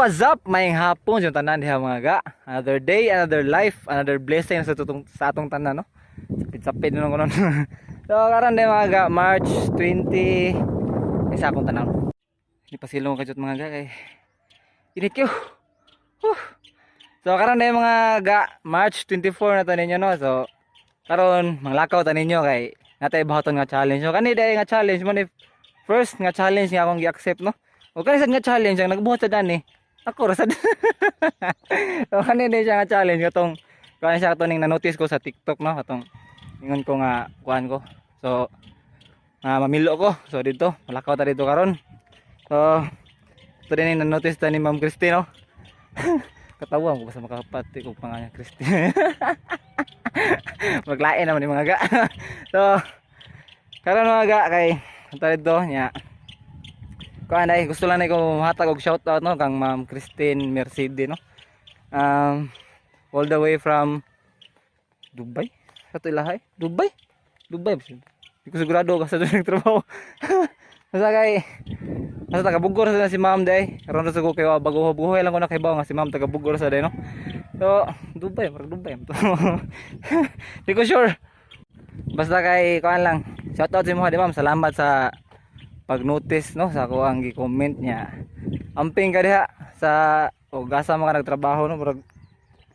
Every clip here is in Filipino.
What's up? Mayang hapon yung tanan diha mga ga. Another day, another life, another blessing sa atong tanan, no? Sapid-sapid nung kunon. So karon day mga ga, March 20 isa akong tanan. Hindi pa silong kajut mga ga kay init ko. So karon day mga ga, March 24 na to ninyo, no? So karon manglakaw ta ninyo kay natay bahaton nga challenge. So kani day nga challenge mo ni first nga challenge nga akong gi-accept, no? O kanisa nga challenge ang nagbuhat sa dani. Ako ra sad. O kanina siya nga challenge katong kanina siya katong na-notice ko sa TikTok, no, katong ingon ko nga kuan ko. So mamilo ko. So dito, malakaw ta dito karon. So ito din na-notice ta ni Ma'am Christine, no. Katawa ko basta makapati ko pangalan Christine. Maglain naman ni mga ga. So karon mga ga kay anta dito nya. Kuan ay gusto lang ko hatag og shout out, no, kang Ma'am Christine Mercedes, no. All the way from Dubai. Sa to ilahay? Dubai. Di ko sigurado kasi doon nagtrabaho. Basta kay nasa taga Bugor sa si Ma'am day. Karon sa ko kay bago-buhay lang ko na kay bawo nga si Ma'am taga Bugor sa day, no. So Dubai. Di ko sure. Basta kay kuan lang. Shout out sa mo, di Ma'am. Salamat sa pag-notice, no, sa ako ang gi-comment niya. Amping ka diha sa gasa mga nagtrabaho, no, murag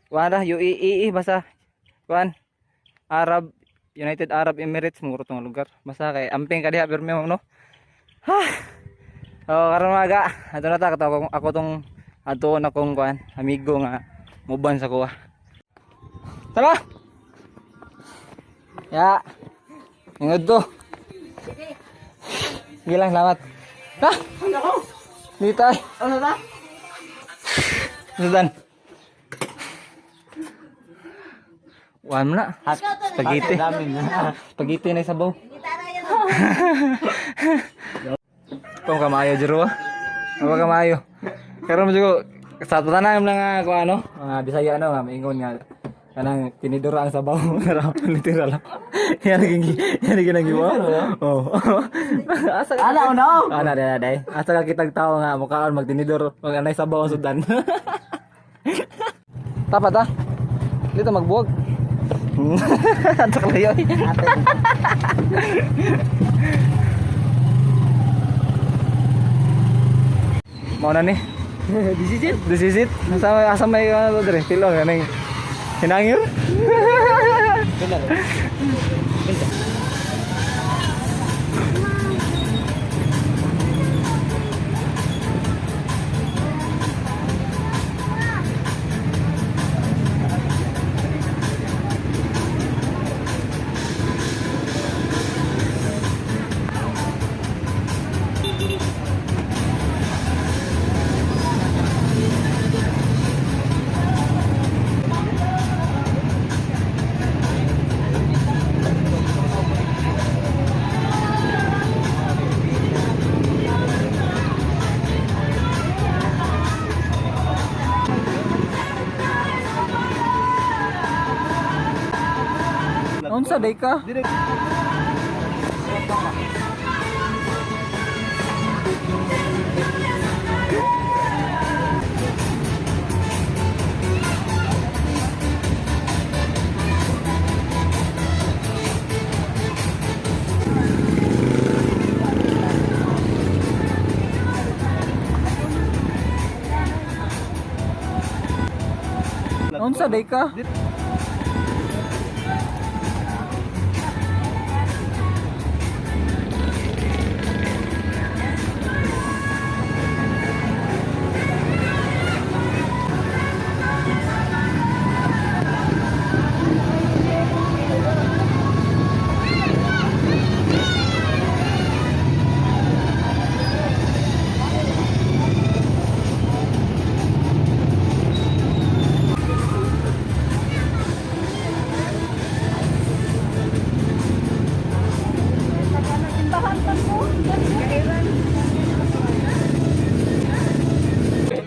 kuan ra UAE basta kuan Arab United Arab Emirates muro tong lugar. Basta kay amping ka diha pirmi, no. Karon mga ga, ato na ta ako tong adtuon akong kuan amigo nga muban sa kuha. Tara. Ya. Ingod to. Gilang selamat. Hah? Dito ay. Ano ta? Sudan. Wan na. Spaghetti. Spaghetti na sabaw. Kung kamayo jero. Apa kamayo? Karon mo jugo sa tanan lang ko ano, mga Bisaya ano, maingon nga kanang tinidor ang sabaw. Harapan literal. Yan lagi mo. Oh. Asa ka? Ana no. Ana day. Asa ka kitag tao nga mukaon magtinidor, mag anay sabaw ang sudan. Tapat ah. Dito magbuwag. Ato kalayo. Mau na ni. This is it. Asa may ano dire? Pilo kanang hinangir. Unsa day ka? Unsa day ka?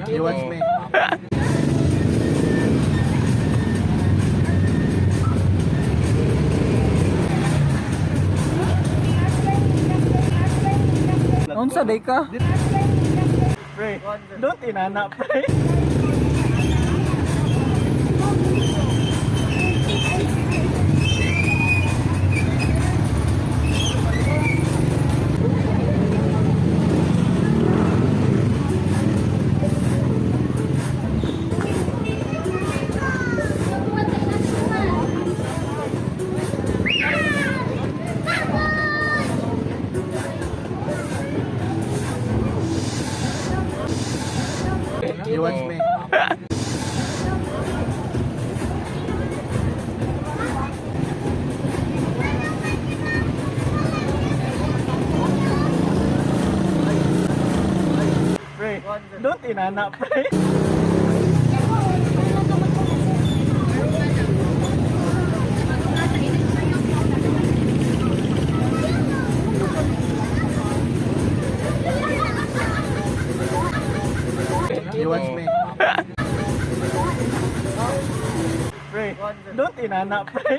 He wants me. Unsa day ka? Pre, don't inana, pre. You watch me. Pre, don't inana, pre. You watch me. Pre, don't inana, pre.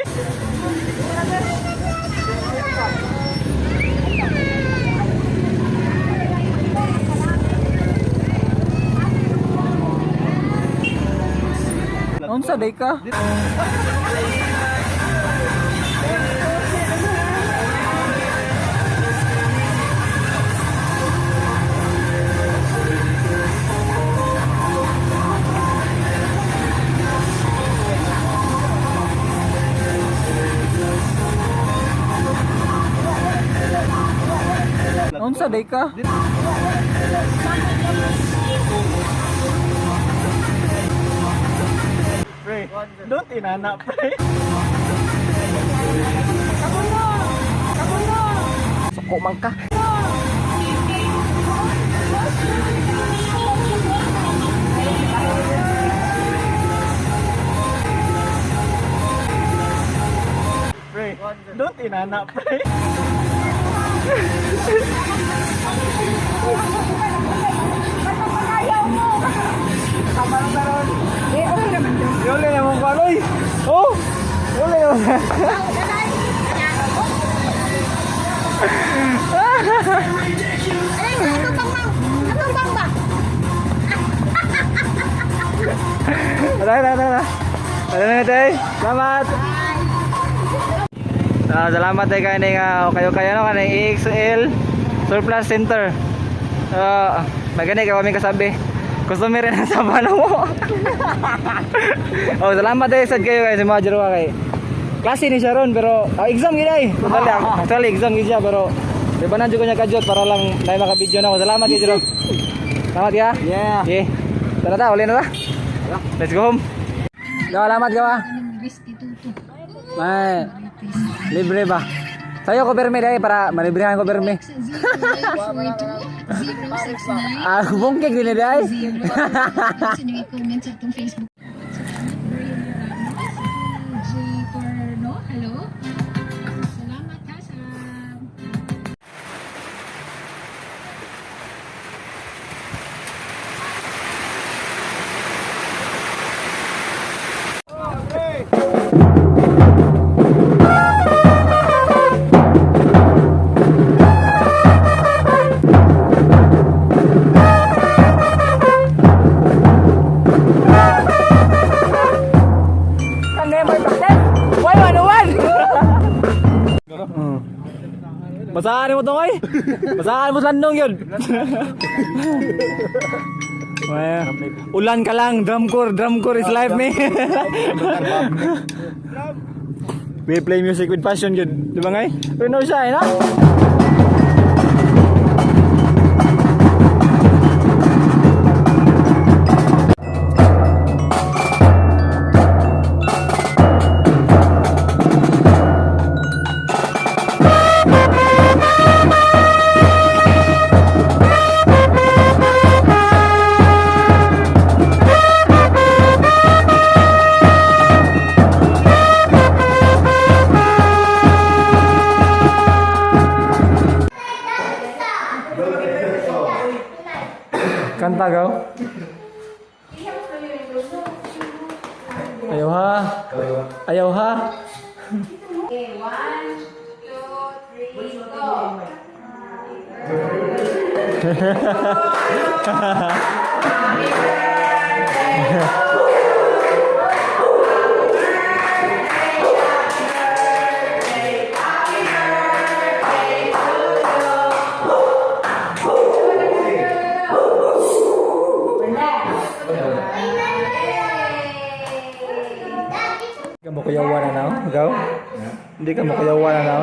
Unsa day ka? Unsa day ka? Pre, don't inana, pre. Suko man ka. Pre, don't inana, pre. Yole naman paloy. Oh, yole naman. Ada tay. Selamat. Salamat tay kay ning kayo no kanang EXL Surplus Center. Magani kay kami kasabi. Customer na sa bano mo. Oh, salamat tay sad kayo guys, mga jero kay. Klase ni Sharon pero exam gid ay. Actually exam gid siya pero di ba nandiyo ko niya kajot para lang may maka-video na ako. Salamat kay jero. Salamat ya. Yeah. Okay. Tara ta, uli na ta. Let's go home. Salamat gawa. May libre ba? Sayo ko perme dahil para malibrehan ko perme. Bungkig din dahil. I-comment sa itong Facebook. Hello? Salamat ha sa... Basahan mo to koy. Basahan mo landong yun. Ulan ka lang, drum corps is life me. We play music with passion yun. Di ba ngay? Pero no siya, no? Kanta gaw. Ayaw ha. Ayaw ha. Okay, 1, 2, 3, go! Hindi ka mo kuyawan na now? Ikaw? Hindi ka mo kuyawan na now?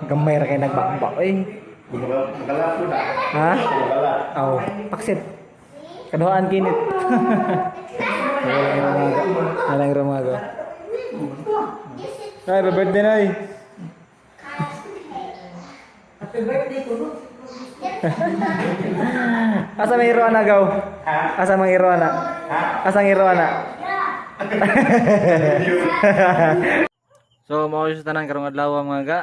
Gamay ra kay nagbakbak. Eh. Ha? Oh, paksit. Kaduhaan kinit. Nalang rumaga. Ay, birthday na eh. Asa may iroana gaw? Asa may iroana? Asa may iroana? So mao sa tanan karong adlaw mga ga.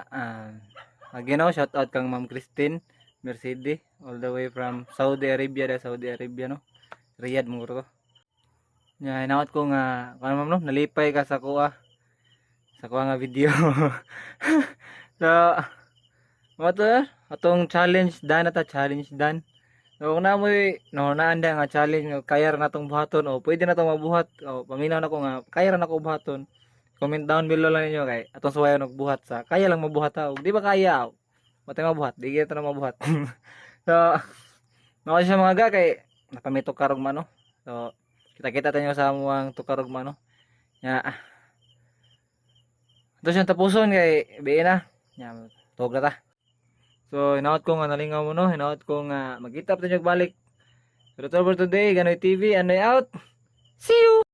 Again no, shout out kang Ma'am Christine Mercedes all the way from Saudi Arabia, no. Riyadh mo ko. Nya inaot ko nga kuno ma'am no, nalipay ka sa kuha. Sa kuha nga video. So mo to atong challenge dan ata challenge dan. So kung namoy no naanda nga challenge nga kaya ra natong buhaton o pwede na tong mabuhat o paminaw na ko nga kaya ra nako buhaton. Comment down below lang ninyo kay atong suwayon og buhat sa kaya lang mabuhat ta og di ba kaya aw. Matay mabuhat, di kita na mabuhat. So mao siya mga ga kay napamay tukarog man no. So kita-kita tayo sa amuang tukarog man no. Ya. Ito siyang tapuson kay biin na. Ya, tog na ta. So, hinaot ko nga nalingaw mo no, hinaot ko nga magkita pa tayo balik. So, that's all for today, Ganoy TV, Anoy out. See you!